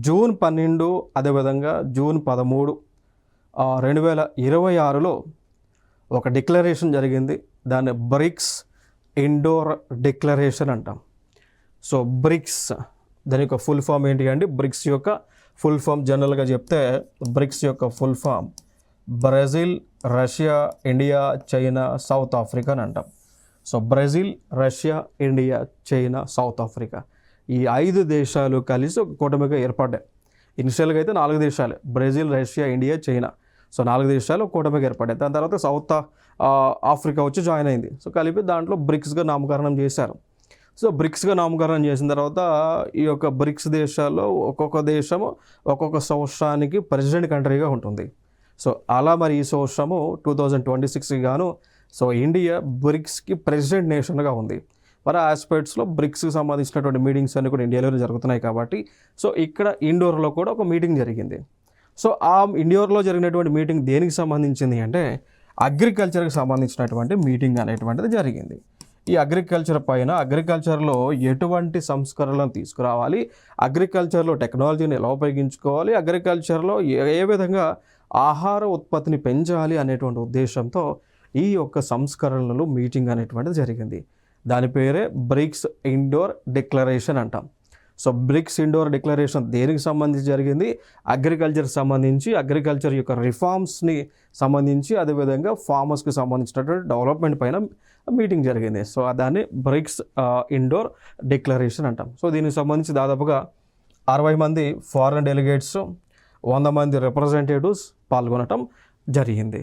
June 12 అదేవిధంగా June 13 2026లో ఒక declaration జరిగింది. దాన్ని బ్రిక్స్ ఇండోర్ డిక్లరేషన్ అంటాం. సో బ్రిక్స్ దాని యొక్క ఫుల్ ఫామ్ ఏంటి అండి? బ్రిక్స్ యొక్క ఫుల్ ఫామ్ జనరల్గా చెప్తే బ్రిక్స్ యొక్క full form Brazil, Russia, India, China, South Africa అని అంటాం. So Brazil, Russia, India, China, South Africa ఈ 5 దేశాలు కలిసి ఒక కూటమిగా ఏర్పడ్డాయి. ఇనిషియల్గా అయితే 4 దేశాలు Brazil, Russia, India, China. So 4 దేశాలు ఒక కూటమిగా ఏర్పడ్డాయి. దాని తర్వాత సౌత్ ఆఫ్రికా వచ్చి జాయిన్ అయింది. సో కలిపి దాంట్లో బ్రిక్స్గా నామకరణం చేశారు. సో బ్రిక్స్గా నామకరణం చేసిన తర్వాత ఈ యొక్క బ్రిక్స్ దేశాల్లో ఒక్కొక్క దేశము ఒక్కొక్క సంవత్సరానికి ప్రెసిడెంట్ కంట్రీగా ఉంటుంది. సో అలా మరి ఈ సంవత్సరము 2026కి గాను సో ఇండియా బ్రిక్స్కి ప్రెసిడెంట్ నేషన్గా ఉంది. మరి ఆస్పెక్ట్స్లో బ్రిక్స్కి సంబంధించినటువంటి మీటింగ్స్ అన్నీ కూడా ఇండియాలోనే జరుగుతున్నాయి కాబట్టి సో ఇక్కడ ఇండోర్లో కూడా ఒక మీటింగ్ జరిగింది. సో ఆ ఇండోర్లో జరిగినటువంటి మీటింగ్ దేనికి సంబంధించింది అంటే అగ్రికల్చర్కి సంబంధించినటువంటి మీటింగ్ అనేటువంటిది జరిగింది. ఈ అగ్రికల్చర్ పైన అగ్రికల్చర్లో ఎటువంటి సంస్కరణలను తీసుకురావాలి, అగ్రికల్చర్లో టెక్నాలజీని ఎలా ఉపయోగించుకోవాలి, అగ్రికల్చర్లో ఏ విధంగా ఆహార ఉత్పత్తిని పెంచాలి అనేటువంటి ఉద్దేశంతో ఈ యొక్క సంస్కరణలు మీటింగ్ అనేటువంటిది జరిగింది. దాని పేరే బ్రిక్స్ ఇండోర్ డిక్లరేషన్ అంటాం. సో బ్రిక్స్ ఇండోర్ డిక్లరేషన్ దేనికి సంబంధించి జరిగింది? అగ్రికల్చర్కి సంబంధించి, అగ్రికల్చర్ యొక్క రిఫార్మ్స్ని సంబంధించి, అదేవిధంగా ఫార్మర్స్కి సంబంధించినటువంటి డెవలప్మెంట్ పైన మీటింగ్ జరిగింది. సో దాన్ని బ్రిక్స్ ఇండోర్ డిక్లరేషన్ అంటాం. సో దీనికి సంబంధించి దాదాపుగా 60 మంది ఫారెన్ డెలిగేట్స్, 100 మంది రిప్రజెంటేటివ్స్ పాల్గొనటం జరిగింది.